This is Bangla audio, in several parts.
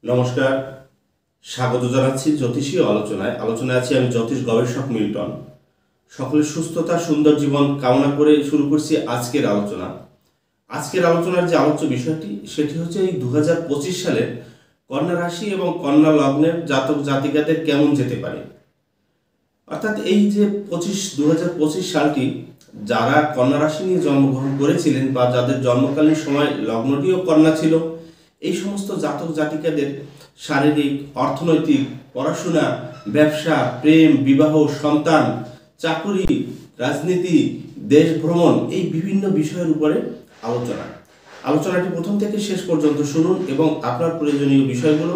নমস্কার, স্বাগত জানাচ্ছি জ্যোতিষী আলোচনায় আছি আমি জ্যোতিষ গবেষক মিল্টন। সকলের সুস্থতা সুন্দর জীবন কামনা করে শুরু করছি আজকের আলোচনার যে আলোচ্য বিষয়টি সেটি হচ্ছে এই 2025 সালের কন্যা রাশি এবং কন্যা লগ্নের জাতক জাতিকাদের কেমন যেতে পারে। অর্থাৎ এই যে 2025 সালটি যারা কন্যা রাশি নিয়ে জন্মগ্রহণ করেছিলেন বা যাদের জন্মকালীন সময় লগ্নটিও কন্যা ছিল, এই সমস্ত জাতক জাতিকাদের শারীরিক, অর্থনৈতিক, পড়াশোনা, ব্যবসা, প্রেম, বিবাহ, সন্তান, চাকুরি, রাজনীতি, দেশ ভ্রমণ, এই বিভিন্ন বিষয়ের উপরে আলোচনাটি প্রথম থেকে শেষ পর্যন্ত শুনুন এবং আপনার প্রয়োজনীয় বিষয়গুলো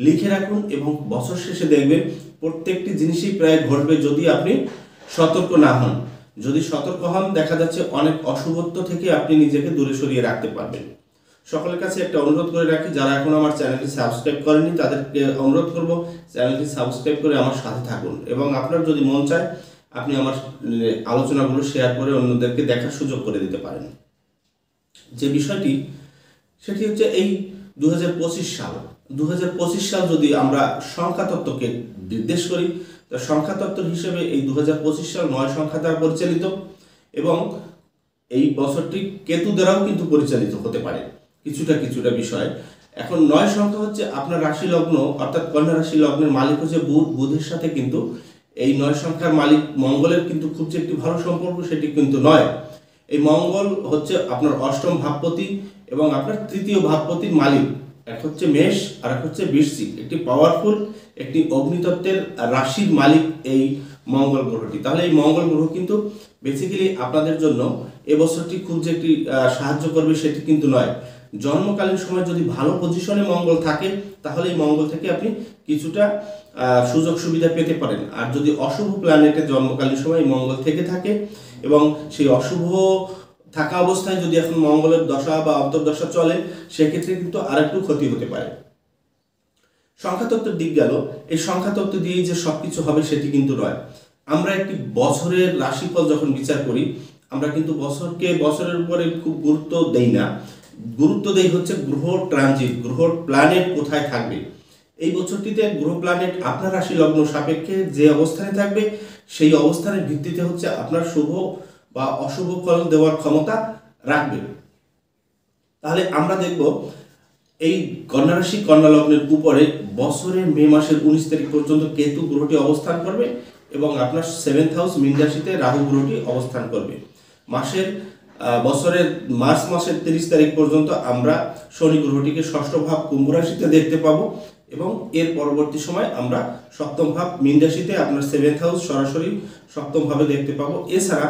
লিখে রাখুন এবং বছর শেষে দেখবেন প্রত্যেকটি জিনিসই প্রায় ঘটবে যদি আপনি সতর্ক না হন। যদি সতর্ক হন দেখা যাচ্ছে অনেক অশুভত্ব থেকে আপনি নিজেকে দূরে সরিয়ে রাখতে পারবেন। সকলের কাছে একটা অনুরোধ করে রাখি, যারা এখন আমার চ্যানেলটি সাবস্ক্রাইব করেনি তাদেরকে অনুরোধ করব চ্যানেলটি সাবস্ক্রাইব করে আমার সাথে থাকুন এবং আপনার যদি মন চায় আপনি আমার আলোচনাগুলো শেয়ার করে অন্যদেরকে দেখার সুযোগ করে দিতে পারেন। যে বিষয়টি সেটি হচ্ছে এই 2025 সাল যদি আমরা সংখ্যাতত্ত্বকে নির্দেশ করি, তো সংখ্যাতত্ত্ব হিসেবে এই 2025 সাল 9 সংখ্যা দ্বারা পরিচালিত এবং এই বছরটি কেতু দ্বারাও কিন্তু পরিচালিত হতে পারে কিছুটা বিষয়। এখন 9 সংখ্যা হচ্ছে আপনার রাশি লগ্ন, অর্থাৎ কন্যা রাশি লগ্নের মালিক হচ্ছে বুধের সাথে কিন্তু এই 9 সংখ্যার মালিক মঙ্গলের কিন্তু খুব যে একটি ভালো সম্পর্ক সেটি কিন্তু নয়। এই মঙ্গল হচ্ছে আপনার অষ্টম ভাবপতি এবং আপনার তৃতীয় ভাবপতির মালিক। এক হচ্ছে মেষ আর এক হচ্ছে বৃশ্চিক, একটি পাওয়ারফুল একটি অগ্নিতত্ত্বের রাশির মালিক এই মঙ্গল গ্রহটি। তাহলে এই মঙ্গল গ্রহ কিন্তু বেসিক্যালি আপনাদের জন্য এবছরটি খুব যে একটি সাহায্য করবে সেটি কিন্তু নয়। জন্মকালীন সময় যদি ভালো পজিশনে মঙ্গল থাকে তাহলে এই মঙ্গল থেকে আপনি কিছুটা সুযোগ সুবিধা পেতে পারেন। আর যদি অশুভ প্ল্যানেটে জন্মকালীন সময় মঙ্গল থেকে থাকে এবং সেই অশুভ থাকা অবস্থায় যদি এখন মঙ্গলের দশা বা অন্তর্দশা চলে সেক্ষেত্রে কিন্তু আরেকটু ক্ষতি হতে পারে। সংখ্যাতত্ত্বের দিক গেল, এই সংখ্যাতত্ত্ব দিয়েই যে সবকিছু হবে সেটি কিন্তু নয়। আমরা একটি বছরের রাশিফল যখন বিচার করি আমরা কিন্তু বছরের উপরে খুব গুরুত্ব দেই না, গুরুত্ব দেই হচ্ছে গ্রহ ট্রানজিট, গ্রহ প্ল্যানেট কোথায় থাকবে। এই বছরটিতে গ্রহ প্ল্যানেট আপনার রাশি লগ্ন সাপেক্ষে যে অবস্থানে থাকবে সেই অবস্থানের ভিত্তিতে হচ্ছে আপনার শুভ বা অশুভ ফল দেওয়ার ক্ষমতা রাখবে। তাহলে আমরা দেখব এই কন্যা রাশি কন্যা লগ্নের উপরে বছরের মে মাসের 19 তারিখ পর্যন্ত কেতু গ্রহটি অবস্থান করবে এবং আপনার 7th হাউস মীন রাশিতে রাহু গ্রহটি অবস্থান করবে। বছরের মার্চ মাসের 30 তারিখ পর্যন্ত আমরা শনি গ্রহটিকে ষষ্ঠ ভাব কুম্ভ রাশিতে দেখতে পাবো এবং এর পরবর্তী সময় আমরা সপ্তম ভাব মীন রাশিতে আপনার 7th হাউস সরাসরি সপ্তম ভাবে দেখতে পাবো। এছাড়া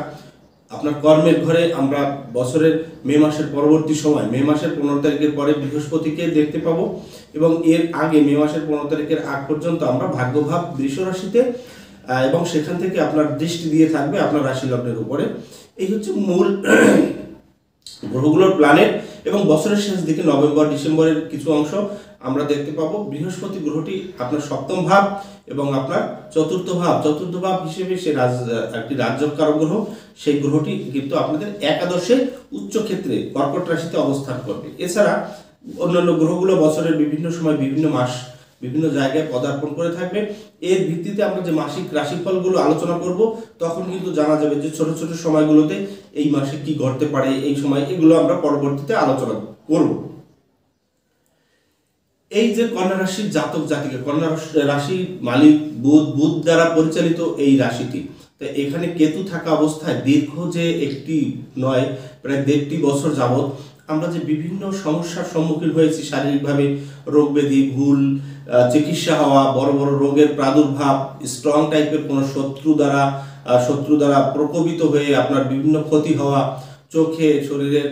আপনার কর্মের ঘরে আমরা বছরের মে মাসের পরবর্তী সময় মে মাসের 15 তারিখের পরে বৃহস্পতিকে দেখতে পাবো এবং এর আগে মে মাসের 15 তারিখের আগ পর্যন্ত আমরা ভাগ্যভাব বৃষ রাশিতে এবং সেখান থেকে আপনার দৃষ্টি দিয়ে থাকবে আপনার রাশি লগ্নের উপরে। এই হচ্ছে মূল গ্রহগুলোর প্ল্যানেট এবং বছরের শেষ দিকে নভেম্বর ডিসেম্বরের কিছু অংশ আমরা দেখতে পাবো বৃহস্পতি গ্রহটি আপনার সপ্তম ভাব এবং আপনার চতুর্থ ভাব হিসেবে সে একটি রাজ্যকারক গ্রহ, সেই গ্রহটি কিন্তু আপনাদের একাদশে উচ্চ ক্ষেত্রে কর্কট রাশিতে অবস্থান করবে। এছাড়া অন্যান্য গ্রহগুলো বছরের বিভিন্ন সময় বিভিন্ন মাস বিভিন্ন জায়গায় পদার্পণ করে থাকবে। এর ভিত্তিতে আমরা যে মাসিক রাশিফলগুলো আলোচনা করব তখন কিন্তু জানা যাবে যে ছোট ছোট সময়গুলোতে এই মাসে কি ঘটতে পারে, এই সময় এগুলো আমরা পরবর্তীতে আলোচনা করব। এই যে কন্যা রাশির জাতক জাতিকা, কন্যা রাশির মালিক বুধ দ্বারা পরিচালিত এই রাশিটি, তো এখানে কেতু থাকা অবস্থায় দীর্ঘ যে একটি নয় প্রায় 1.5 বছর যাবত আমরা যে বিভিন্ন সমস্যার সম্মুখীন হয়েছি, শারীরিকভাবে রোগ ব্যাধি, ভুল চিকিৎসা হওয়া, বড় বড় রোগের প্রাদুর্ভাব, স্ট্রং টাইপের কোনো শত্রু দ্বারা প্রকোপিত হয়ে আপনার বিভিন্ন ক্ষতি হওয়া, চোখে শরীরের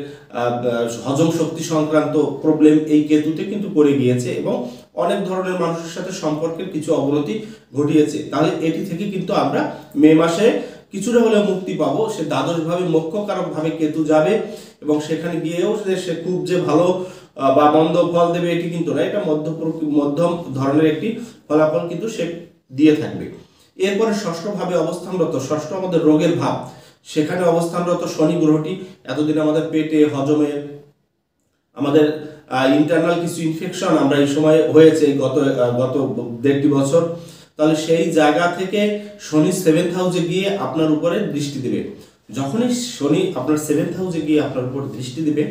হজম শক্তি সংক্রান্ত প্রবলেম এই কেতুতে কিন্তু পড়ে গিয়েছে এবং অনেক ধরনের মানুষের সাথে সম্পর্কের কিছু অবনতি ঘটিয়েছে। তাহলে এটি থেকে কিন্তু আমরা মে মাসে কিছুটা হলেও মুক্তি পাবো। সে দ্বাদশভাবে মোক্ষকারকভাবে কেতু যাবে এবং সেখানে গিয়েও সে খুব যে ভালো বা মন্দ ফল দেবে এটি কিন্তু না, এটা মধ্যম ধরনের একটি ফলাফল কিন্তু সে দিয়ে থাকবে। এরপরে ষষ্ঠ ভাবে অবস্থানরত, ষষ্ঠ আমাদের রোগের ভাব, সেখানে অবস্থানরত শনি গ্রহটি এতদিন আমাদের পেটে, হজমে, আমাদের ইন্টারনাল কিছু ইনফেকশন আমরা এই সময় হয়েছে গত গত 1.5 বছর, তাহলে সেই জায়গা থেকে শনি 7th হাউসে গিয়ে আপনার উপরে দৃষ্টি দেবে। যখনই শনি আপনার 7th হাউসে গিয়ে আপনার উপর দৃষ্টি দেবে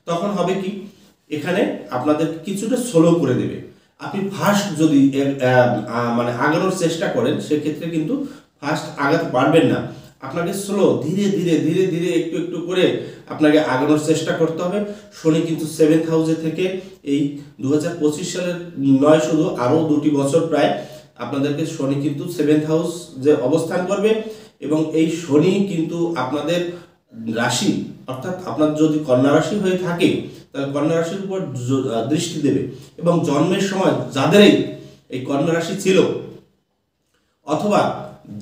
তখন হবে কি, এখানে আপনাদের কিছুটা স্লো করে দেবে। আপনি ফার্স্ট যদি মানে আগানোর চেষ্টা করেন সেক্ষেত্রে কিন্তু ফার্স্ট আগাতে পারবেন না, আপনাকে স্লো ধীরে ধীরে ধীরে ধীরে একটু একটু করে আপনাকে আগানোর চেষ্টা করতে হবে। শনি কিন্তু 7th হাউসে থেকে এই 2025 সালের নয়, শুধু আরও 2টি বছর প্রায় আপনাদেরকে শনি কিন্তু 7th হাউস যে অবস্থান করবে, এবং এই শনি কিন্তু আপনাদের রাশি অর্থাৎ আপনার যদি কন্যা রাশি হয়ে থাকে তাহলে কন্যা রাশির উপর দৃষ্টি দেবে। এবং জন্মের সময় যাদেরই এই কন্যা রাশি ছিল অথবা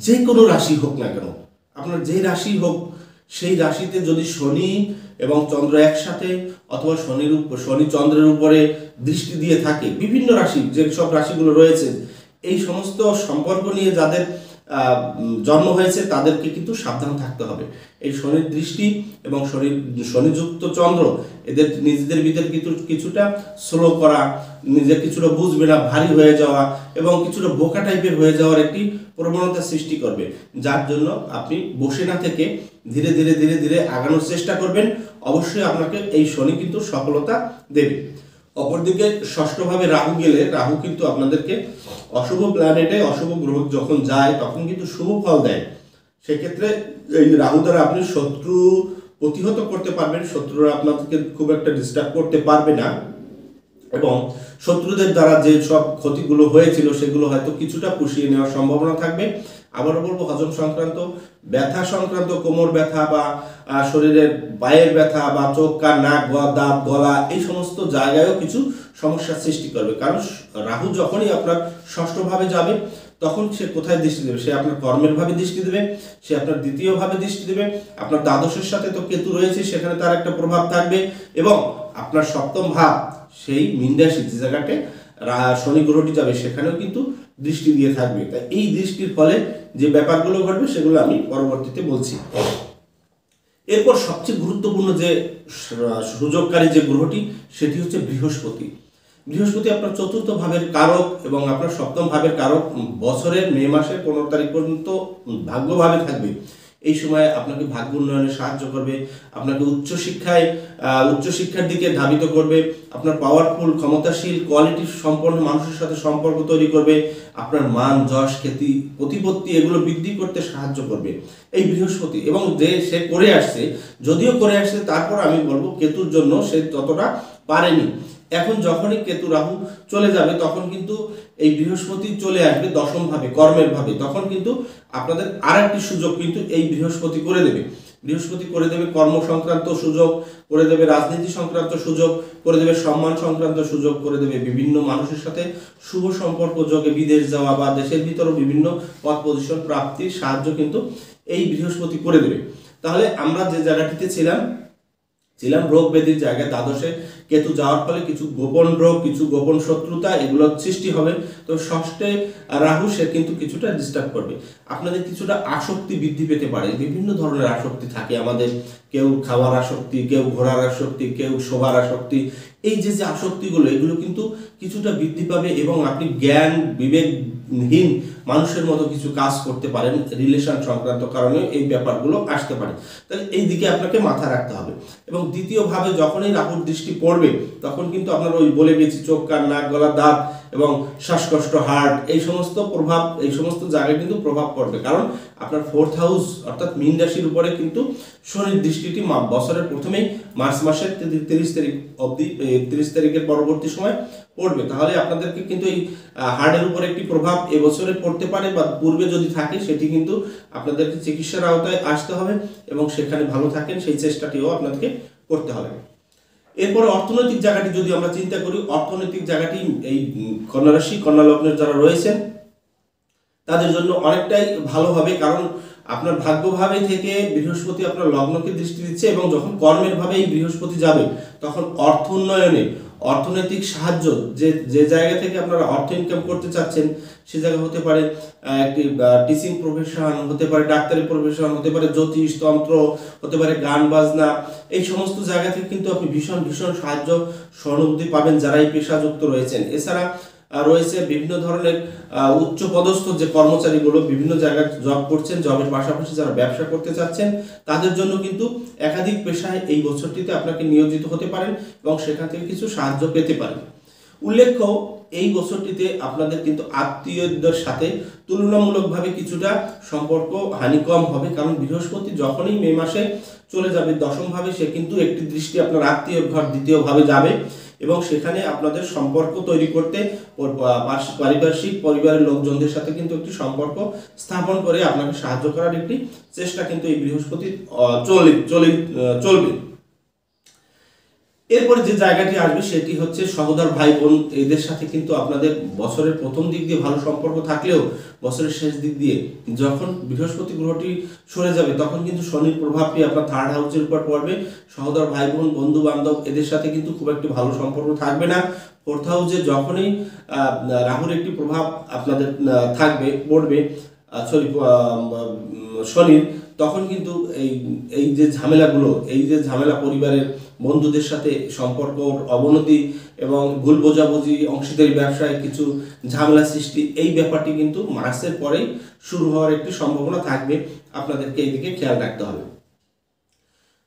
যে কোনো রাশি হোক না কেন, আপনার যে রাশি হোক সেই রাশিতে যদি শনি এবং চন্দ্র একসাথে অথবা শনি চন্দ্রের উপরে দৃষ্টি দিয়ে থাকে, বিভিন্ন রাশি যে সব রাশিগুলো রয়েছে এই সমস্ত সম্পর্ক নিয়ে যাদের জন্ম হয়েছে তাদেরকে কিন্তু সাবধান থাকতে হবে। এই শনির দৃষ্টি এবং শনিযুক্ত চন্দ্র এদের নিজেদের ভিতরে কিন্তু কিছুটা স্লো করা, নিজের কিছুটা বুঝবে না, ভারী হয়ে যাওয়া এবং কিছুটা বোকা টাইপের হয়ে যাওয়ার একটি প্রবণতা সৃষ্টি করবে, যার জন্য আপনি বসে না থেকে ধীরে ধীরে ধীরে ধীরে আগানোর চেষ্টা করবেন। অবশ্যই আপনাকে এই শনি কিন্তু সফলতা দেবে। অপরদিকে ষষ্ঠভাবে রাহু গেলে, রাহু কিন্তু আপনাদেরকে অশুভ প্ল্যানেটে অশুভ গ্রহ যখন যায় তখন কিন্তু শুভ ফল দেয়। সেক্ষেত্রে এই রাহু দ্বারা আপনি শত্রু প্রতিহত করতে পারবেন, শত্রুরা আপনাদেরকে খুব একটা ডিস্টার্ব করতে পারবে না, এবং শত্রুদের দ্বারা যে সব ক্ষতিগুলো হয়েছিল সেগুলো হয়তো কিছুটা পুষিয়ে নেওয়ার সম্ভাবনা থাকবে। আবারও বলবো, হজম সংক্রান্ত, ব্যথা সংক্রান্ত, কোমর ব্যথা বা শরীরের পায়ের ব্যথা বা চোখ কান নাক দাঁত গলা এই সমস্ত জায়গায়ও কিছু সমস্যার সৃষ্টি করবে। কারণ রাহু যখনই আপনার ষষ্ঠভাবে যাবে তখন সে কোথায় দৃষ্টি দেবে? সে আপনার কর্মের ভাবে দৃষ্টি দেবে, সে আপনার দ্বিতীয় ভাবে দৃষ্টি দেবে, আপনার দ্বাদশের সাথে তো কেতু রয়েছে সেখানে তার একটা প্রভাব থাকবে, এবং আপনার সপ্তম ভাব সেই মীন রাশি যে জায়গাতে শনি গ্রহটি যাবে সেখানেও কিন্তু দৃষ্টি দিয়ে থাকবে। তাই এই দৃষ্টির ফলে যে ব্যাপারগুলো ঘটবে সেগুলো আমি পরবর্তীতে বলছি। এরপর সবচেয়ে গুরুত্বপূর্ণ যে সুযোগকারী যে গ্রহটি সেটি হচ্ছে বৃহস্পতি। বৃহস্পতি আপনার চতুর্থ ভাবের কারক এবং আপনার সপ্তম ভাবের কারক। বছরের মে মাসের 15 তারিখ পর্যন্ত ভাগ্যভাবে থাকবে। এই সময় আপনাকে ভাগ্য উন্নয়নে সাহায্য করবে, আপনাকে উচ্চশিক্ষার দিকে ধাবিত করবে, আপনার পাওয়ারফুল ক্ষমতাশীল কোয়ালিটি সম্পন্ন মানুষের সাথে সম্পর্ক তৈরি করবে, আপনার মান যশ খ্যাতি প্রতিপত্তি এগুলো বৃদ্ধি করতে সাহায্য করবে এই বৃহস্পতি। এবং যে সে করে আসছে, যদিও করে আসছে, তারপর আমি বলবো কেতুর জন্য সে ততটা পারেনি। এখন যখনই কেতু রাহু চলে যাবে তখন কিন্তু এই বৃহস্পতি চলে আসবে দশম ভাবে, কর্মের ভাবে, তখন কিন্তু আপনাদের আর একটি সুযোগ কিন্তু এই বৃহস্পতি করে দেবে। বৃহস্পতি করে দেবে কর্ম সংক্রান্ত সুযোগ, করে দেবে রাজনীতি সংক্রান্ত সুযোগ, করে দেবে সম্মান সংক্রান্ত সুযোগ, করে দেবে বিভিন্ন মানুষের সাথে শুভ সম্পর্ক যোগে বিদেশ যাওয়া বা দেশের ভিতরও বিভিন্ন পদ পজিশন প্রাপ্তির সাহায্য কিন্তু এই বৃহস্পতি করে দেবে। তাহলে আমরা যে জায়গাটিতে ছিলাম রোগ ব্যাধির জায়গায়, দ্বাদশে কেতু যাওয়ার ফলে কিছু গোপন রোগ, কিছু গোপন শত্রুতা এগুলো সৃষ্টি হবে। তো ষষ্ঠে রাহু সে কিন্তু কিছুটা ডিস্টার্ব করবে, আপনাদের কিছুটা আসক্তি বৃদ্ধি পেতে পারে। বিভিন্ন ধরনের আসক্তি থাকে আমাদের, কেউ খাওয়ার আসক্তি, কেউ ঘোরার আসক্তি, কেউ শোবার আসক্তি। এই যে আসক্তিগুলো এগুলো কিন্তু কিছুটা বৃদ্ধি পাবে এবং আপনি জ্ঞান বিবেকহীন মানুষের মতো কিছু কাজ করতে পারেন। রিলেশন সংক্রান্ত কারণে এই ব্যাপারগুলো আসতে পারে, তাহলে এই দিকে আপনাকে মাথা রাখতে হবে। এবং দ্বিতীয়ভাবে যখনই রাহুর দৃষ্টি পড়বে তখন কিন্তু আপনার ওই বলে গেছি চোখ কান নাক গলা দাঁত এবং শ্বাসকষ্ট, হার্ট এই সমস্ত জায়গায় কিন্তু প্রভাব পড়বে। কারণ আপনার 4th হাউস অর্থাৎ মীন রাশির উপরে কিন্তু শনির দৃষ্টিটি বছরের প্রথমেই মার্চ মাসের 30 তারিখ অবধি, 30 তারিখের পরবর্তী সময় পড়বে। তাহলে আপনাদেরকে কিন্তু এই হার্টের উপরে একটি প্রভাব এবছরে পড়তে পারে, বা পূর্বে যদি থাকে সেটি কিন্তু আপনাদেরকে চিকিৎসার আওতায় আসতে হবে এবং সেখানে ভালো থাকেন সেই চেষ্টাটিও আপনাদেরকে করতে হবে। এরপরে অর্থনৈতিক জায়গাটি যদি আমরা চিন্তা করি, অর্থনৈতিক জায়গাটি এই কন্যা রাশি কন্যা লগ্নের যারা রয়েছেন তাদের জন্য অনেকটাই ভালো হবে। কারণ আপনার ভাগ্যভাবে থেকে বৃহস্পতি আপনার লগ্নকে দৃষ্টি দিচ্ছে এবং যখন কর্মের ভাবে এই বৃহস্পতি যাবে তখন অর্থ উন্নয়নে অর্থনৈতিক সাহায্য, যে যে জায়গা থেকে আপনারা অর্থ ইনকাম করতে চাচ্ছেন, সে জায়গা হতে পারে একটি টিচিং প্রফেশন, হতে পারে ডাক্তারি প্রফেশন, হতে পারে জ্যোতিষ তন্ত্র, হতে পারে গান বাজনা, এই সমস্ত জায়গা থেকে কিন্তু আপনি ভীষণ ভীষণ সাহায্য সহানুভূতি পাবেন যারা এই পেশাযুক্ত রয়েছেন। এছাড়া রয়েছে বিভিন্ন ধরনের উচ্চ পদস্থ যে কর্মচারীগুলো বিভিন্ন জায়গায় জব করছেন, জবের পাশাপাশি যারা ব্যবসা করতে চাচ্ছেন, তাদের জন্য কিন্তু একাধিক পেশায় এই বছরটিতে আপনাকে নিয়োজিত হতে পারেন এবং সেখান থেকে কিছু সাহায্য পেতে পারেন। উল্লেখ্য, এই বছরটিতে আপনাদের কিন্তু আত্মীয়দের সাথে তুলনামূলকভাবে কিছুটা সম্পর্ক হানি কম হবে, কারণ বৃহস্পতি যখনই মে মাসে চলে যাবে দশম ভাবে, সে কিন্তু একটি দৃষ্টি আপনার আত্মীয় ঘর দ্বিতীয় ভাবে যাবে এবং সেখানে আপনাদের সম্পর্ক তৈরি করতে পারিপার্শ্বিক পরিবারের লোকজনদের সাথে কিন্তু একটি সম্পর্ক স্থাপন করে আপনাকে সাহায্য করার একটি চেষ্টা কিন্তু এই বৃহস্পতি চলবে। এরপরে যে জায়গাটি আসবে সেটি হচ্ছে সহোদর ভাই বোন, এদের সাথে কিন্তু আপনাদের বছরের প্রথম দিক দিয়ে ভালো সম্পর্ক থাকলেও বছরের শেষ দিক দিয়ে যখন বৃহস্পতি গ্রহটি সরে যাবে তখন কিন্তু শনির প্রভাবটি আপনার থার্ড হাউসের উপর পড়বে। সহোদর ভাই বোন, বন্ধু বান্ধব এদের সাথে কিন্তু খুব একটি ভালো সম্পর্ক থাকবে না। ফোর্থ হাউসে যখনই রাহুর একটি প্রভাব আপনাদের পড়বে শনির, তখন কিন্তু এই যে ঝামেলা পরিবারের বন্ধুদের সাথে সম্পর্ক অবনতি এবং ভুল বোঝাবুঝি, অংশীদারি ব্যবসায় কিছু ঝামেলা সৃষ্টি, এই ব্যাপারটি কিন্তু মার্চের পরেই শুরু হওয়ার একটি সম্ভাবনা থাকবে। আপনাদেরকে এই দিকে খেয়াল রাখতে হবে।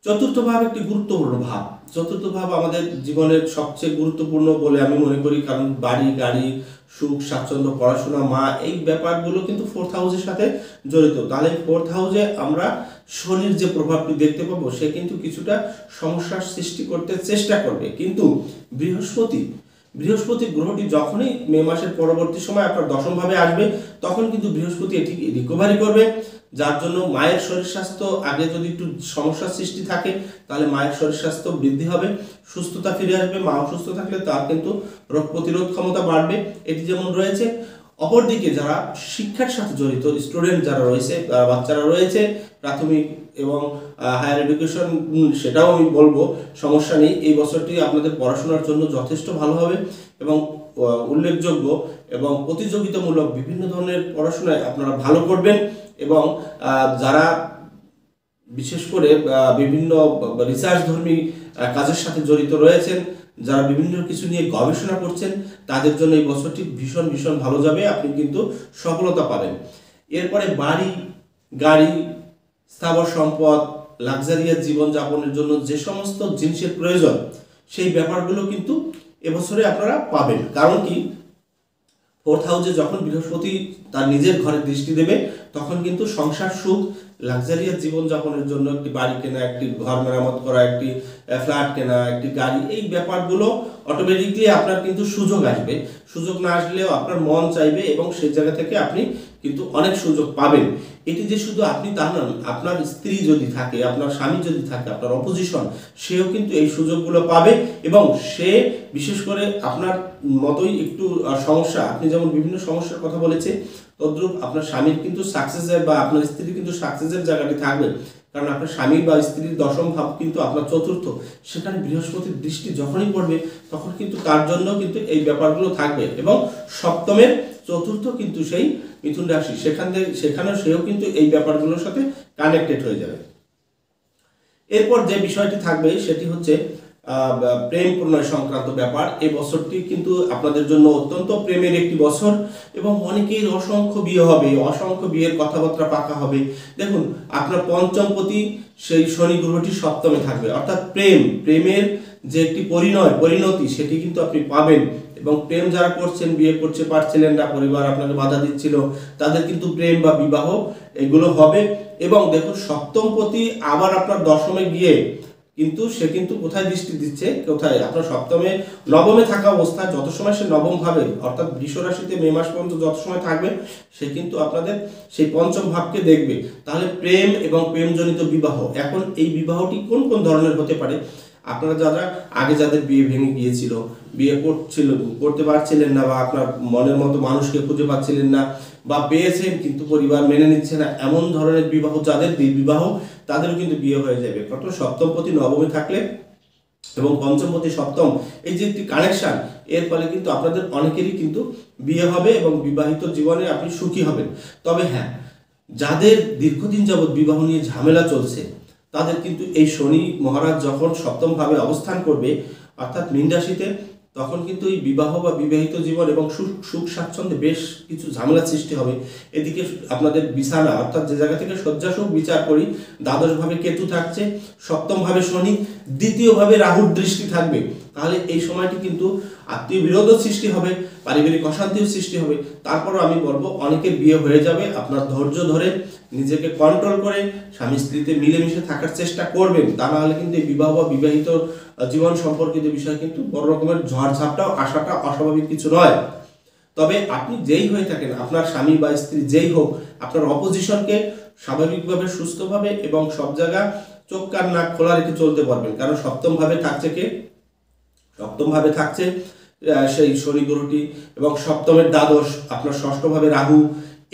চতুর্থ ভাব একটি গুরুত্বপূর্ণ ভাব। চতুর্থ ভাব আমাদের জীবনের সবচেয়ে গুরুত্বপূর্ণ বলে আমি মনে করি, কারণ বাড়ি গাড়ি, সুখ স্বাচ্ছন্দ্য, পড়াশোনা, মা, এই ব্যাপারগুলো কিন্তু ফোর্থ হাউসের সাথে জড়িত। তাহলে ফোর্থ হাউসে আমরা শনির যে প্রভাবটি দেখতে পাবো, সে কিন্তু কিছুটা সমস্যার সৃষ্টি করতে চেষ্টা করবে। কিন্তু বৃহস্পতি গ্রহটি যখনই মে মাসের পরবর্তী সময় আপনার দশম ভাবে আসবে, তখন কিন্তু বৃহস্পতি এটি রিকভারি করবে, যার জন্য মায়ের শরীর স্বাস্থ্য, আগে যদি একটু সমস্যার সৃষ্টি থাকে তাহলে মায়ের শরীর স্বাস্থ্য বৃদ্ধি হবে, সুস্থতা ফিরে আসবে। মা অসুস্থ থাকলে তার কিন্তু রোগ প্রতিরোধ ক্ষমতা বাড়বে, এটি যেমন রয়েছে। অপরদিকে যারা শিক্ষার সাথে জড়িত স্টুডেন্ট যারা রয়েছে, বাচ্চারা রয়েছে প্রাথমিক এবং হায়ার এডুকেশন, সেটাও আমি বলবো সমস্যা নেই। এই বছরটি আপনাদের পড়াশোনার জন্য যথেষ্ট ভালো হবে এবং উল্লেখযোগ্য এবং প্রতিযোগিতামূলক বিভিন্ন ধরনের পড়াশোনায় আপনারা ভালো করবেন এবং যারা বিশেষ করে বিভিন্ন রিসার্চ ধর্মী কাজের সাথে জড়িত রয়েছেন, যারা বিভিন্ন কিছু নিয়ে গবেষণা করছেন, তাদের জন্য এই বছরটি ভীষণ ভীষণ ভালো যাবে, আপনি কিন্তু সফলতা পাবেন। এরপরে বাড়ি গাড়ি, স্থাবর সম্পদ, লাক্সারিয়াস জীবনযাপনের জন্য যে সমস্ত জিনিসের প্রয়োজন, সেই ব্যাপারগুলো কিন্তু এবছরে আপনারা পাবেন। কারণ কি, ফোর্থ হাউসে যখন বৃহস্পতি তার নিজের ঘরে দৃষ্টি দেবে, তখন কিন্তু সংসার সুখ, লাক্সারিয়াস জীবনযাপনের জন্য একটি বাড়ি কেনা, একটি ঘর মেরামত করা, একটি ফ্ল্যাট কেনা, একটি গাড়ি, এই ব্যাপারগুলো অটোমেটিকলি আপনার কিন্তু সুযোগ আসবে। সুযোগ না আসলেও আপনার মন চাইবে এবং সেই জায়গা থেকে আপনি কিন্তু অনেক সুযোগ পাবেন। এটি যে শুধু আপনি তা নন, আপনার স্ত্রী যদি থাকে, আপনার স্বামী যদি থাকে, আপনার অপোজিশন, সেও কিন্তু এই সুযোগগুলো পাবে এবং সে বিশেষ করে আপনার মতোই একটু সমস্যা, আপনি যেমন বিভিন্ন সমস্যার কথা বলেছে, তদ্রূপ আপনার স্বামীর কিন্তু সাকসেসের বা আপনার স্ত্রীর কিন্তু সাকসেসের জায়গাটি থাকবে। কারণ আপনার স্বামী বা স্ত্রীর দশম ভাব কিন্তু আপনার চতুর্থ, সেখানে বৃহস্পতির দৃষ্টি যখনই পড়বে তখন কিন্তু তার জন্য কিন্তু এই ব্যাপারগুলো থাকবে এবং সপ্তমের চতুর্থ কিন্তু সেই মিথুন রাশি, সেখানেও সেও কিন্তু এই ব্যাপারগুলোর সাথে কানেক্টেড হয়ে যাবে। এরপর যে বিষয়টি থাকবে সেটি হচ্ছে প্রেম প্রণয় সংক্রান্ত ব্যাপার। এই বছরটি কিন্তু আপনাদের জন্য অত্যন্ত প্রেমের একটি বছর এবং অনেকের অসংখ্য বিয়ে হবে, অসংখ্য বিয়ের কথাবার্তা পাকা হবে। দেখুন, আপনার পঞ্চমপতি সেই শনি গ্রহটি সপ্তমে থাকবে, অর্থাৎ প্রেমের যে একটি পরিণতি সেটি কিন্তু আপনি পাবেন এবং প্রেম যারা করছেন, বিয়ে করতে পারছিলেন না, পরিবার আপনাকে বাধা দিচ্ছিল, তাদের কিন্তু প্রেম বা বিবাহ এগুলো হবে। এবং দেখুন, সপ্তমপতি আবার আপনার দশমে গিয়ে কিন্তু সে কিন্তু কোথায় দৃষ্টি দিচ্ছে, কোথায় আপনার সপ্তমে নবমে থাকা অবস্থায়, যত সময় সে নবম ভাবে অর্থাৎ বৃষ রাশিতে মে মাস পর্যন্ত যত সময় থাকবে, সে কিন্তু আপনাদের সেই পঞ্চম ভাবকে দেখবে। তাহলে প্রেম এবং প্রেমজনিত বিবাহ, এখন এই বিবাহটি কোন কোন ধরনের হতে পারে? আপনারা যারা আগে যাদের বিয়ে ভেঙে গিয়েছিল, বিয়ে করতে পারছিলেন না, বা আপনার মনের মতো মানুষকে খুঁজে পাচ্ছিলেন না, বা পেয়েছেন কিন্তু পরিবার মেনে নিচ্ছে না, এমন ধরনের বিবাহ যাদের বিবাহ, তাদেরও কিন্তু বিয়ে হয়ে যাবে। কারণ সপ্তমপতি নবমে থাকলে এবং পঞ্চমপতি সপ্তম, এই যে একটি কানেকশন, এর ফলে কিন্তু আপনাদের অনেকেরই কিন্তু বিয়ে হবে এবং বিবাহিত জীবনে আপনি সুখী হবেন। তবে হ্যাঁ, যাদের দীর্ঘদিন যাবৎ বিবাহ নিয়ে ঝামেলা চলছে তাদের কিন্তু এই শনি মহারাজ যখন সপ্তম ভাবে অবস্থান করবে অর্থাৎ মীন রাশিতে, তখন কিন্তু এই বিবাহ বা বিবাহিত জীবন এবং সুখ স্বাচ্ছন্দ্যে বেশ কিছু ঝামেলা সৃষ্টি হবে। এদিকে আপনাদের বিছানা অর্থাৎ যে জায়গা থেকে শয্যা সুখ বিচার করি, দ্বাদশ ভাবে কেতু থাকছে, সপ্তম ভাবে শনি, দ্বিতীয় ভাবে রাহুর দৃষ্টি থাকবে। তাহলে এই সময়টি কিন্তু আত্মীয় বিরোধও সৃষ্টি হবে, পারিবারিক অশান্তিও সৃষ্টি হবে। তারপরও আমি বলবো অনেকের বিয়ে হয়ে যাবে। আপনার ধৈর্য ধরে নিজেকে কন্ট্রোল করে স্বামী স্ত্রীতে মিলেমিশে থাকার চেষ্টা করবেন, তা না হলে কিন্তু এই বিবাহ বা বিবাহিত জীবন সম্পর্কিত বিষয় কিন্তু বড় রকমের ঝড়ঝাপটাও আসাটা অস্বাভাবিক কিছু নয়। তবে আপনি যেই হয়ে থাকেন, আপনার স্বামী বা স্ত্রী যেই হোক, আপনার অপোজিশনকে স্বাভাবিকভাবে সুস্থভাবে এবং সব জায়গা চোখ কান নাক খোলা রেখে চলতে পারবেন। কারণ সপ্তম ভাবে থাকছে কে? সপ্তম ভাবে থাকছে সেই শনি গ্রহটি, এবং সপ্তমের দ্বাদশ আপনার ষষ্ঠ ভাবে রাহু।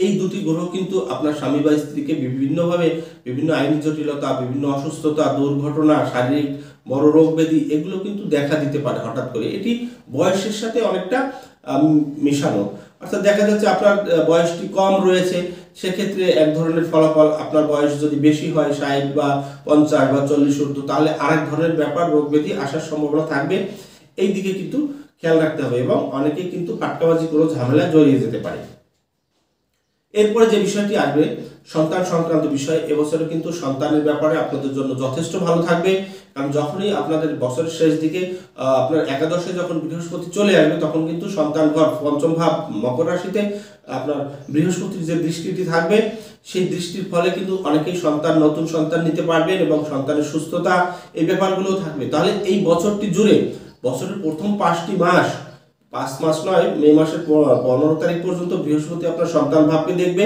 এই দুটি গ্রহ কিন্তু আপনার স্বামী বা স্ত্রীকে বিভিন্নভাবে বিভিন্ন আইনি জটিলতা, বিভিন্ন অসুস্থতা, দুর্ঘটনা, শারীরিক বড় রোগ ব্যাধি এগুলো কিন্তু দেখা দিতে পারে হঠাৎ করে। এটি বয়সের সাথে অনেকটা মেশানো, অর্থাৎ দেখা যাচ্ছে আপনার বয়সটি কম রয়েছে, সেক্ষেত্রে এক ধরনের ফলাফল। আপনার বয়স যদি বেশি হয় 60 বা 50 বা 40 ঊর্ধ্ব, তাহলে আরেক ধরনের ব্যাপার, রোগ ব্যাধি আসার সম্ভাবনা থাকবে। এই দিকে কিন্তু খেয়াল রাখতে হবে, এবং অনেকে কিন্তু ফাটকাবাজি কোনো ঝামেলা জড়িয়ে যেতে পারে। এরপরে যে বিষয়টি আসবে সন্তান সংক্রান্ত বিষয়, এবছরে কিন্তু সন্তানের ব্যাপারে আপনাদের জন্য যথেষ্ট ভালো থাকবে। কারণ যখনই আপনাদের বছরের শেষ দিকে আপনার একাদশে যখন বৃহস্পতি চলে আসবে, তখন কিন্তু সন্তান ঘর পঞ্চম ভাব মকর রাশিতে আপনার বৃহস্পতির যে দৃষ্টিটি থাকবে, সেই দৃষ্টির ফলে কিন্তু অনেকেই নতুন সন্তান নিতে পারবেন, এবং সন্তানের সুস্থতা এই ব্যাপারগুলো থাকবে। তাহলে এই বছরটি জুড়ে, বছরের প্রথম 5টি মাস, 5 মাস নয়, মে মাসের 15 তারিখ পর্যন্ত বৃহস্পতি আপনার সন্তান ভাবকে দেখবে,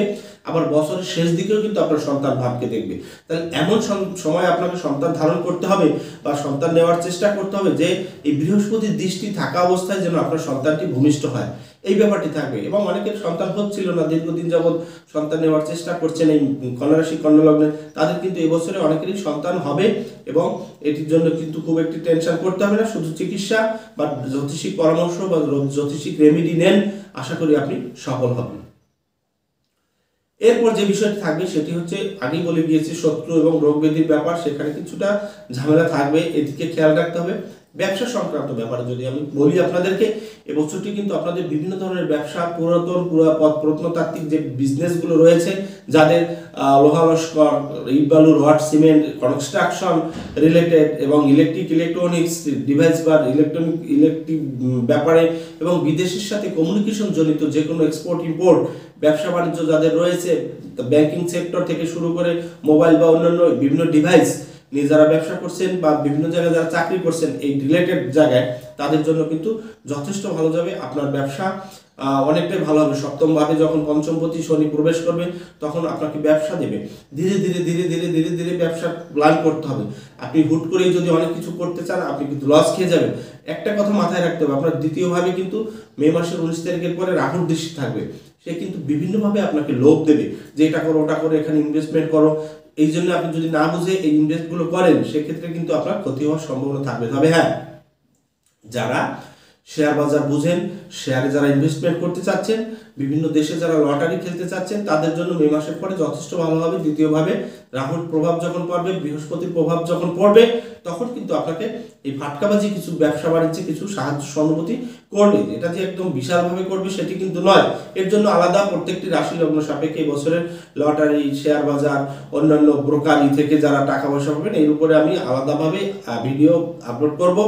আবার বছরের শেষ দিকেও কিন্তু আপনার সন্তান ভাবকে দেখবে। তাহলে এমন সময় আপনাকে সন্তান ধারণ করতে হবে বা সন্তান নেওয়ার চেষ্টা করতে হবে যে এই বৃহস্পতির দৃষ্টি থাকা অবস্থায় যেন আপনার সন্তানটি ভূমিষ্ঠ হয়, এই ব্যাপারটি থাকবে। এবং অনেকের সন্তান হচ্ছিল না, দীর্ঘদিন যাবৎ সন্তান নেওয়ার চেষ্টা করছেন এই কন্যা রাশি কন্যা লগ্নে, তাদের কিন্তু এবছরে অনেকেরই সন্তান হবে, এবং এটির জন্য কিন্তু খুব একটি টেনশন করতে হবে না। শুধু চিকিৎসা বা জ্যোতিষিক পরামর্শ বা জ্যোতিষিক রেমেডি নেন, আশা করি আপনি সফল হবেন। এরপর যে বিষয়টি থাকবে সেটি হচ্ছে, আগেই বলে গিয়েছি, শত্রু এবং রোগ ব্যাধির ব্যাপার, সেখানে কিছুটা ঝামেলা থাকবে, এদিকে খেয়াল রাখতে হবে। ব্যবসা সংক্রান্ত ব্যাপারে যদি আমি বলি আপনাদেরকে, এবছরটি কিন্তু আপনাদের বিভিন্ন ধরনের ব্যবসা, প্রত্নতাত্ত্বিক যে বিজনেসগুলো রয়েছে, যাদের লোহা লস্কর, ইট বালু রড সিমেন্ট, কনস্ট্রাকশন রিলেটেড এবং ইলেকট্রনিক্স ডিভাইস বা ইলেকট্রিক ব্যাপারে, এবং বিদেশের সাথে কমিউনিকেশন জনিত যে কোনো এক্সপোর্ট ইম্পোর্ট ব্যবসা বাণিজ্য যাদের রয়েছে, ব্যাংকিং সেক্টর থেকে শুরু করে মোবাইল বা অন্যান্য বিভিন্ন ডিভাইস নিয়ে যারা ব্যবসা করছেন বা বিভিন্ন জায়গায় যারা চাকরি করছেন, এই রিলেটেড জায়গায় তাদের জন্য কিন্তু যথেষ্ট ভালো যাবে। আপনার ব্যবসা অনেকটাই ভালো হবে। সপ্তম ভাবে যখন পঞ্চমপতি শনি প্রবেশ করবে, তখন আপনাকে ব্যবসা দেবে। ধীরে ধীরে ধীরে ধীরে ধীরে ধীরে ব্যবসা প্ল্যান করতে হবে। আপনি হুট করেই যদি অনেক কিছু করতে চান, আপনি কিন্তু লস খেয়ে যাবেন। একটা কথা মাথায় রাখতে হবে, আপনার দ্বিতীয়ভাবে কিন্তু মে মাসের 19 তারিখের পরে রাহুর দৃষ্টি থাকবে। সে কিন্তু বিভিন্নভাবে আপনাকে লোভ দেবে যে এটা করো, ওটা করো, এখানে ইনভেস্টমেন্ট করো। এই জন্য আপনি যদি না বুঝে এই ইনভেস্টগুলো করেন, সেক্ষেত্রে কিন্তু আপনার ক্ষতি হওয়ার সম্ভাবনা থাকবে। তবে হ্যাঁ, যারা শেয়ার বাজার বুঝেন, শেয়ারে যারা ইনভেস্টমেন্ট করতে চাচ্ছেন, বিভিন্ন দেশে যারা লটারি খেলতে চাচ্ছেন, তাদের জন্য মে মাসের পরে যথেষ্ট ভালো হবে। দ্বিতীয়ভাবে রাহুর প্রভাব যখন পড়বে, বৃহস্পতির প্রভাব যখন পড়বে, তখন কিন্তু আপনাকে এই ফাটকাবাজি কিছু ব্যবসা বাণিজ্যে কিছু সাহায্য সহানুভূতি করবে। এটা যে একদম বিশালভাবে করবে সেটি কিন্তু নয়। এর জন্য আলাদা প্রত্যেকটি রাশি লগ্ন সাপেক্ষে বছরের লটারি, শেয়ার বাজার, অন্যান্য ব্রোকারি থেকে যারা টাকা পয়সা পাবেন, এর উপরে আমি আলাদাভাবে ভিডিও আপলোড করব,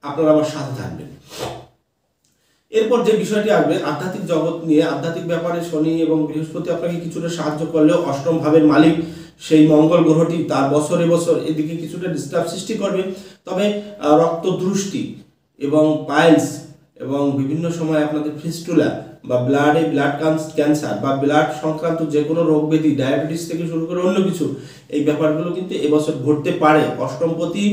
আপনারা আমার সাথে থাকবেন। এরপর যে বিষয়টি আসবে আধ্যাত্মিক জগৎ নিয়ে, আধ্যাত্মিক ব্যাপারে শনি এবং বৃহস্পতি আপনাকে কিছুটা সাহায্য করলেও অষ্টম ভাবের মালিক সেই মঙ্গল গ্রহটি তার বছরে বছর এদিকে কিছুটা ডিস্টার্ব সৃষ্টি করবে। তবে রক্তদৃষ্টি এবং পাইলস এবং বিভিন্ন সময় আপনাদের ফিস্টুলা বা ব্লাড ক্যান্সার বা ব্লাড সংক্রান্ত যে কোনো রোগ ব্যাধি, ডায়াবেটিস থেকে শুরু করে অন্য কিছু, এই ব্যাপারগুলো কিন্তু এবছর ঘটতে পারে। অষ্টমপতি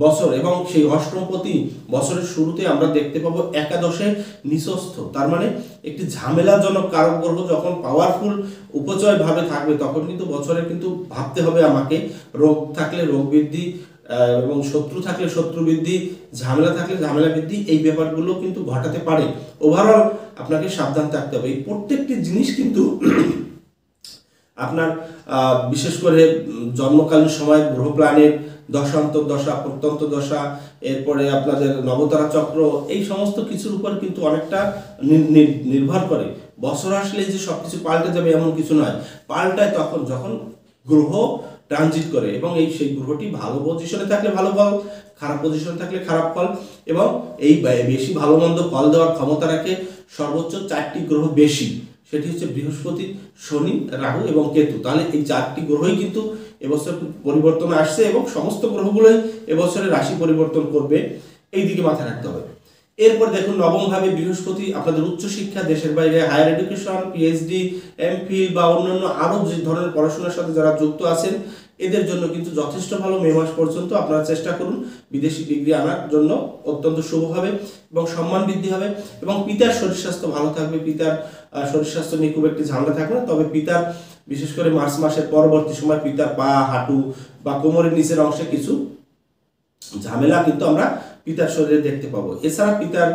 বছর, এবং সেই অষ্টমপতি বছরের শুরুতে আমরা দেখতে পাবো একাদশে নিঃস্থ, তার মানে একটি ঝামেলাজনক কারক গ্রহ যখন পাওয়ারফুল উপচয় ভাবে থাকবে, তখন কিন্তু বছরে কিন্তু ভাবতে হবে আমাকে রোগ থাকলে রোগ বৃদ্ধি, এবং শত্রু থাকলে শত্রু বৃদ্ধি, ঝামেলা থাকলে ঝামেলা বৃদ্ধি, এই ব্যাপারগুলো কিন্তু ঘটাতে পারে। ওভারঅল আপনাকে সাবধান থাকতে হবে। এই প্রত্যেকটি জিনিস কিন্তু আপনার বিশেষ করে জন্মকালীন সময় গ্রহ প্ল্যানেট, দশান্তর দশা, প্রত্যন্ত দশা, এরপরে আপনাদের নবতারা চক্র, এই সমস্ত কিছুর উপর কিন্তু অনেকটা নির্ভর করে। বছর আসলে যে সবকিছু পাল্টে যাবে এমন কিছু নয়, পাল্টায় তখন যখন গ্রহ ট্রানজিট করে, এবং সেই গ্রহটি ভালো পজিশনে থাকলে ভালো ফল, খারাপ পজিশনে থাকলে খারাপ ফল, এবং এই বেশি ভালো মন্দ ফল দেওয়ার ক্ষমতা রাখে সর্বোচ্চ 4টি গ্রহ বেশি, সেটি হচ্ছে বৃহস্পতি, শনি, রাহু এবং কেতু। তাহলে এই 4টি গ্রহই কিন্তু এবছর পরিবর্তন আসছে, এবং সমস্ত গ্রহগুলোই এবছরে রাশি পরিবর্তন করবে, এই দিকে মাথায় রাখতে হবে। এরপর দেখুন, নবম ভাবে বৃহস্পতি আপনাদের উচ্চশিক্ষা, দেশের বাইরে হায়ার এডুকেশন, পিএইচডি, এমফিল বা অন্যান্য আরও যে ধরনের পড়াশোনার সাথে যারা যুক্ত আছেন, এদের জন্য কিন্তু যথেষ্ট ভালো। মে মাস পর্যন্ত আপনারা চেষ্টা করুন বিদেশি ডিগ্রি আনার জন্য, অত্যন্ত শুভ হবে এবং সম্মান বৃদ্ধি হবে, এবং পিতার শরীর স্বাস্থ্য ভালো থাকবে। পিতার শরীর স্বাস্থ্য নিয়ে খুব একটি ঝামেলা থাকবে না, তবে পিতার বিশেষ করে মার্চ মাসের পরবর্তী সময় পিতার পা, হাঁটু বা কোমরের নিচের অংশে কিছু ঝামেলা কিন্তু আমরা পিতার শরীরে দেখতে পাবো। এছাড়া পিতার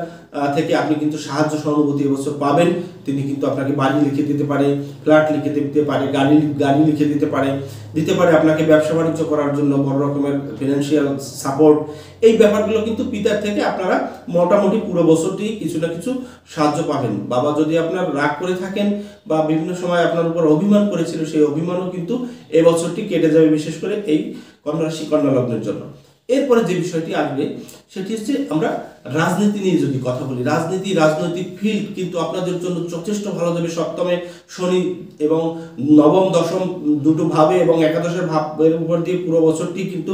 থেকে আপনি কিন্তু সাহায্য সহানুভূতি এবছর পাবেন। তিনি কিন্তু আপনাকে বাড়ি লিখে দিতে পারে, ফ্ল্যাট লিখে দিতে পারে, গাড়ি লিখে দিতে পারে আপনাকে ব্যবসা বাণিজ্য করার জন্য বড় রকমের ফিনান্সিয়াল সাপোর্ট। এই ব্যাপারগুলো কিন্তু পিতার থেকে আপনারা মোটামুটি পুরো বছরটি কিছু না কিছু সাহায্য পাবেন। বাবা যদি আপনার রাগ করে থাকেন বা বিভিন্ন সময় আপনার উপর অভিমান করেছিল, সেই অভিমানও কিন্তু এই বছরটি কেটে যাবে, বিশেষ করে এই কন্যা রাশি, কন্যা লগ্নের জন্য। এরপরে যে বিষয়টি আসবে সেটি হচ্ছে, আমরা রাজনীতি নিয়ে যদি কথা বলি, রাজনৈতিক ফিল্ড কিন্তু আপনাদের জন্য যথেষ্ট ভালো যাবে। সপ্তমে শনি এবং নবম দশম দুটো ভাবে এবং একাদশের ভাবের উপর দিয়ে পুরো বছরটি কিন্তু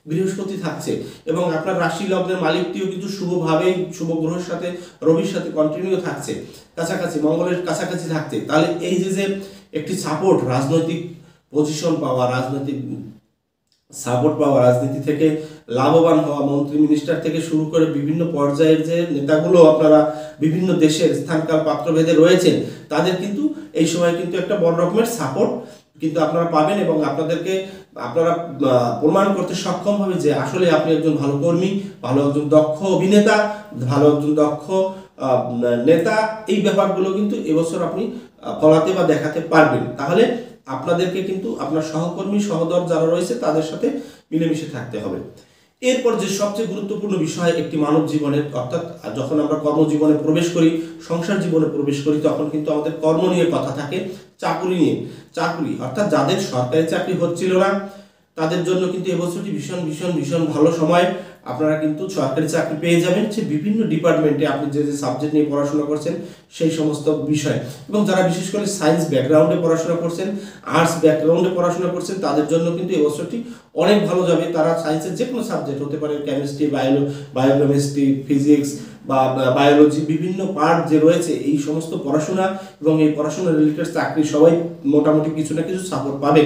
বৃহস্পতি থাকছে, এবং আপনার রাশি লগ্নের মালিকটিও কিন্তু শুভভাবে, শুভ গ্রহের সাথে, রবির সাথে কন্টিনিউ থাকছে, কাছাকাছি মঙ্গলের কাছাকাছি থাকছে। তাহলে এই যে একটি সাপোর্ট, রাজনৈতিক পজিশন পাওয়া, রাজনৈতিক সাপোর্ট পাওয়া, রাজনীতি থেকে লাভবান হওয়া, মন্ত্রী মিনিস্টার থেকে শুরু করে বিভিন্ন পর্যায়ের যে নেতাগুলো আপনারা বিভিন্ন দেশের স্থানকাল পাত্রভেদে রয়েছেন, তাদের কিন্তু এই সময় কিন্তু একটা বড় রকমের সাপোর্ট কিন্তু আপনারা পাবেন, এবং আপনারা প্রমাণ করতে সক্ষম হবে যে আসলে আপনি একজন ভালো কর্মী, ভালো একজন দক্ষ অভিনেতা, ভালো একজন দক্ষ নেতা। এই ব্যাপারগুলো কিন্তু এবছর আপনি ফলাতে বা দেখাতে পারবেন। তাহলে আপনাদেরকে কিন্তু আপনার সহকর্মী, সহদর যারা রয়েছে তাদের সাথে মিলেমিশে থাকতে হবে। এরপর যে সবচেয়ে গুরুত্বপূর্ণ বিষয় একটি মানব জীবনের, অর্থাৎ যখন আমরা কর্মজীবনে প্রবেশ করি, সংসার জীবনে প্রবেশ করি, তখন কিন্তু আমাদের কর্ম নিয়ে কথা থাকে, চাকুরি নিয়ে। চাকুরি অর্থাৎ যাদের সরকারি চাকরি হচ্ছিল না, তাদের জন্য কিন্তু এবছরটি ভীষণ ভীষণ ভীষণ ভালো সময়। আপনারা কিন্তু সরকারি চাকরি পেয়ে যাবেন, সে বিভিন্ন ডিপার্টমেন্টে আপনি যে সাবজেক্ট নিয়ে পড়াশোনা করছেন সেই সমস্ত বিষয়। এবং যারা বিশেষ করে সায়েন্স ব্যাকগ্রাউন্ডে পড়াশোনা করছেন, আর্টস ব্যাকগ্রাউন্ডে পড়াশোনা করছেন, তাদের জন্য কিন্তু এবছরটি অনেক ভালো যাবে। তারা সায়েন্সের যে কোনো সাবজেক্ট হতে পারে, কেমিস্ট্রি, বায়োকেমিস্ট্রি, ফিজিক্স বা বায়োলজি, বিভিন্ন পার্ট যে রয়েছে, এই সমস্ত পড়াশোনা এবং এই পড়াশোনা রিলেটেড চাকরি সবাই মোটামুটি কিছু না কিছু সাপোর্ট পাবে।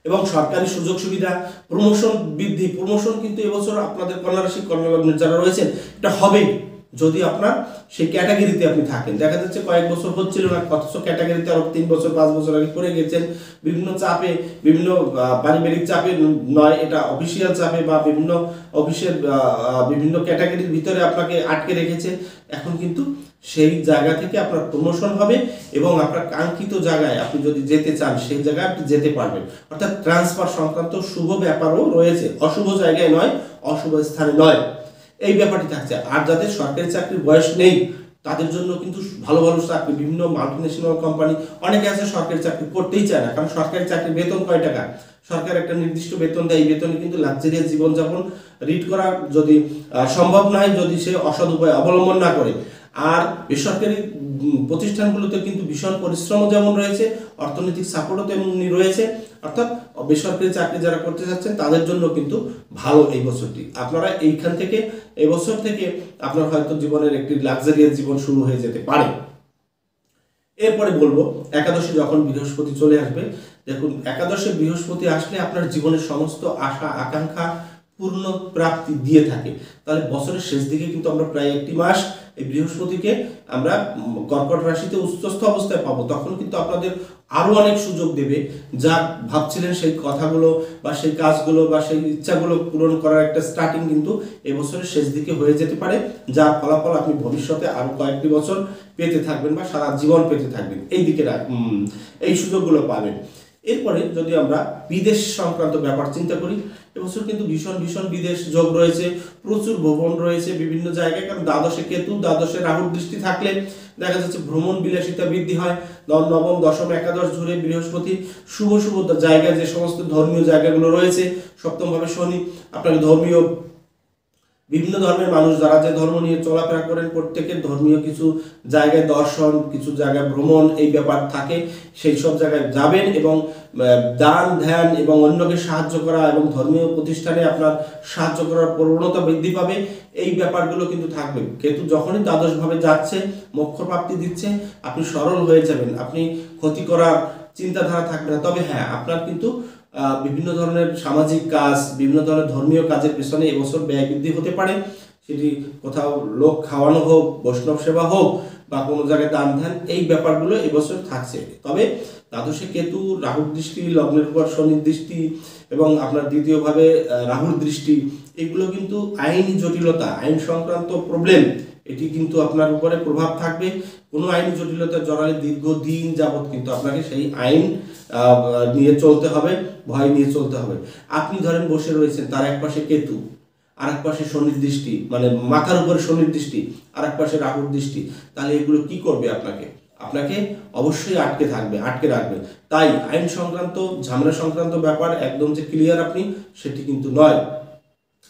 এবং সরকারি সুযোগ সুবিধা, প্রমোশন বৃদ্ধি, প্রমোশন কিন্তু এবছর আপনাদের কন্যা রাশি, কন্যা লগ্নের যারা রয়েছেন, এটা হবেই যদি আপনার সেই ক্যাটাগরিতে আপনি থাকেন। দেখা যাচ্ছে কয়েক বছর হচ্ছিল না, অথচ ক্যাটাগরিতে আরো 3 বছর 5 বছর আগে পড়ে গেছেন, বিভিন্ন চাপে, বিভিন্ন পারিবারিক চাপে নয়, এটা অফিসিয়াল চাপে বা বিভিন্ন অফিসের বিভিন্ন ক্যাটাগরির ভিতরে আপনাকে আটকে রেখেছে। এখন কিন্তু সেই জায়গা থেকে আপনার প্রমোশন হবে, এবং আপনার কাঙ্ক্ষিত জায়গায় আপনি যদি যেতে চান, সেই জায়গায় আপনি যেতে পারবেন। অর্থাৎ ট্রান্সফার সংক্রান্ত শুভ ব্যাপারও রয়েছে, অশুভ জায়গায় নয়, অশুভ স্থানে নয়, এই ব্যাপারটি থাকছে। আর যাদের সরকারি চাকরির বয়স নেই, তাদের জন্য কিন্তু ভালো ভালো চাকরি, বিভিন্ন মাল্টিন্যাশনাল কোম্পানি, অনেকে আছে সরকারি চাকরি করতেই চায় না, কারণ সরকারি চাকরির বেতন কয় টাকা, সরকার একটা নির্দিষ্ট বেতন দেয়, এই বেতনে কিন্তু লাক্সারিয়াস জীবনযাপন রিড করা যদি সম্ভব নয়, যদি সে অসৎ উপায় অবলম্বন না করে। আর বেসরকারি প্রতিষ্ঠানগুলোতে কিন্তু ভীষণ পরিশ্রম যেমন রয়েছে, অর্থনৈতিক সাপোর্টও তেমনি রয়েছে। অর্থাৎ বেসরকারি চাকরি যারা করতে যাচ্ছেন তাদের জন্য কিন্তু ভালো এই বছরটি। আপনারা এইখান থেকে, এই বছর থেকে আপনার হয়তো জীবনের একটি লাক্সারিয়াস জীবন শুরু হয়ে যেতে পারে। এরপরে বলবো, একাদশে যখন বৃহস্পতি চলে আসবে, দেখুন একাদশে বৃহস্পতি আসলে আপনার জীবনের সমস্ত আশা আকাঙ্ক্ষা পূর্ণ প্রাপ্তি দিয়ে থাকে। তাহলে বছরের শেষ দিকে কিন্তু আমরা প্রায় 1 মাস এই বৃহস্পতিকে আমরা কর্কট রাশিতে উচ্চস্থ অবস্থায় পাবো, তখন কিন্তু আপনাদের আরো অনেক সুযোগ দেবে, যা ভাবছিলেন সেই কথাগুলো বা সেই কাজগুলো বা সেই ইচ্ছাগুলো পূরণ করার একটা স্টার্টিং কিন্তু এবছরের শেষ দিকে হয়ে যেতে পারে, যার ফলাফল আপনি ভবিষ্যতে আরো কয়েকটি বছর পেতে থাকবেন বা সারা জীবন পেতে থাকবেন, এই দিকে এই সুযোগগুলো পাবেন। এরপরে যদি আমরা বিদেশ সংক্রান্ত ব্যাপার চিন্তা করি, এবছর কিন্তু ভীষণ ভীষণ বিদেশ যোগ রয়েছে, প্রচুর ভ্রমণ রয়েছে বিভিন্ন জায়গায়, কারণ দ্বাদশে কেতু, দ্বাদশে রাহুর দৃষ্টি থাকলে দেখা যাচ্ছে ভ্রমণ বিলাসিতা বৃদ্ধি হয়। নবম, দশম, একাদশ জুড়ে বৃহস্পতি শুভ শুভ জায়গায় যে সমস্ত ধর্মীয় জায়গাগুলো রয়েছে, সপ্তম ভাবে শনি আপনাকে ধর্মীয় বিভিন্ন ধর্মের মানুষ যারা যে ধর্ম নিয়ে চলাফেরা করেন প্রত্যেকের ধর্মীয় কিছু জায়গায় দর্শন, কিছু জায়গায় ভ্রমণ, এই ব্যাপার থাকে, সেই সব জায়গায় যাবেন এবং দান ধ্যান এবং অন্যকে সাহায্য করা এবং ধর্মীয় প্রতিষ্ঠানে আপনার সাহায্য করার প্রবণতা বৃদ্ধি পাবে, এই ব্যাপারগুলো কিন্তু থাকবে। কেতু যখনই দ্বাদশভাবে যাচ্ছে, মোক্ষ প্রাপ্তি দিচ্ছে, আপনি সরল হয়ে যাবেন, আপনি ক্ষতি করার চিন্তাধারা থাকবে না। তবে হ্যাঁ, আপনার কিন্তু বিভিন্ন ধরনের সামাজিক কাজ, বিভিন্ন ধরনের ধর্মীয় কাজের পেছনে এবছর ব্যয় বৃদ্ধি হতে পারে, সেটি কোথাও লোক খাওয়ানো হোক, বৈষ্ণব সেবা হোক বা কোনো জায়গায় দান ধ্যান, এই ব্যাপারগুলো এবছর থাকছে। তবে দ্বাদশে কেতু, রাহুর দৃষ্টি, লগ্নের উপর শনির দৃষ্টি এবং আপনার দ্বিতীয়ভাবে রাহুর দৃষ্টি, এগুলো কিন্তু আইনি জটিলতা, আইন সংক্রান্ত প্রবলেম, এটি কিন্তু আপনার উপরে প্রভাব থাকবে। কোনো আইনি জটিলতা জড়ালে দীর্ঘদিন যাবৎ কিন্তু আপনাকে সেই আইন নিয়ে চলতে হবে, ভয় নিয়ে চলতে হবে। আপনি ধরেন বসে রয়েছেন, তার এক পাশে কেতু, আর এক পাশে শনির দৃষ্টি, মানে মাথার উপরে শনির দৃষ্টি, আর এক পাশে রাহুর দৃষ্টি, তাহলে এগুলো কি করবে? আপনাকে অবশ্যই আটকে রাখবে। তাই আইন সংক্রান্ত, ঝামেলা সংক্রান্ত ব্যাপার একদম যে ক্লিয়ার আপনি, সেটি কিন্তু নয়,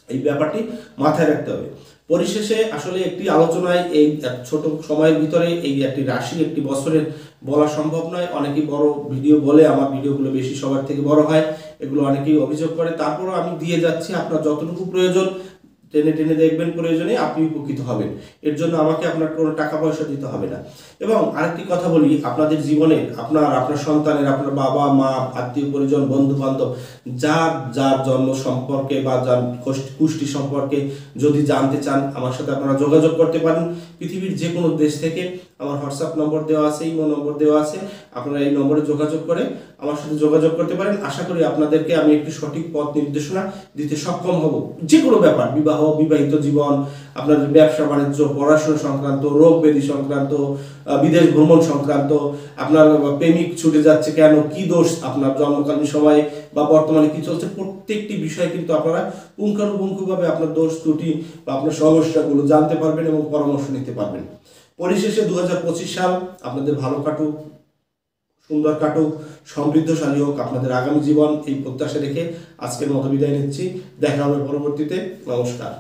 এই ব্যাপারটি মাথায় রাখতে হবে। পরিশেষে আসলে একটি আলোচনায় এই ছোট সময়ের ভিতরে এই একটি রাশি, একটি বছরের বলা সম্ভব নয়। অনেকেই বড় ভিডিও বলে, আমার ভিডিওগুলো বেশি সবার থেকে বড় হয়, এগুলো অনেকেই অভিযোগ করে, তারপরও আমি দিয়ে যাচ্ছি। আপনার যতটুকু প্রয়োজন টেনে টেনে দেখবেন, প্রয়োজনে আপনি উপকৃত হবেন, এর জন্য আমাকে আপনার কোনো টাকা পয়সা দিতে হবে না। এবং আরেকটি কথা বলি, আপনাদের জীবনে আপনার সন্তানের, আপনার বাবা মা, আত্মীয় পরিজন, বন্ধু বান্ধব, যার জন্ম সম্পর্কে বা যার কুষ্টি সম্পর্কে যদি জানতে চান, আমার সাথে আপনারা যোগাযোগ করতে পারেন পৃথিবীর যে কোনো দেশ থেকে। আমার হোয়াটসঅ্যাপ নম্বর দেওয়া আছে, ইমো নম্বর দেওয়া আছে, আপনারা এই নম্বরে যোগাযোগ করে আমার সাথে যোগাযোগ করতে পারেন। আশা করি আপনাদেরকে আমি একটি সঠিক পথ নির্দেশনা দিতে সক্ষম হব। যে কোনো ব্যাপার, বিবাহ, বিবাহিত জীবন, আপনাদের ব্যবসা বাণিজ্য, পড়াশোনা সংক্রান্ত, রোগ ব্যাধি সংক্রান্ত, বিদেশ ভ্রমণ সংক্রান্ত, আপনার প্রেমিক ছুটে যাচ্ছে কেন, কি দোষ আপনার জন্মকালীন সময়ে বা বর্তমানে কি চলছে, প্রত্যেকটি বিষয় কিন্তু আপনারা পুঙ্খানুপুঙ্খভাবে আপনার দোষ ত্রুটি বা আপনার সমস্যাগুলো জানতে পারবেন এবং পরামর্শ নিতে পারবেন। পরিশেষে 2025 সাল আপনাদের ভালো কাটুক, সুন্দর কাটুক, সমৃদ্ধশালী হোক আপনাদের আগামী জীবন, এই প্রত্যাশা রেখে আজকের মতো বিদায় নিচ্ছি। দেখা হবে পরবর্তীতে। নমস্কার।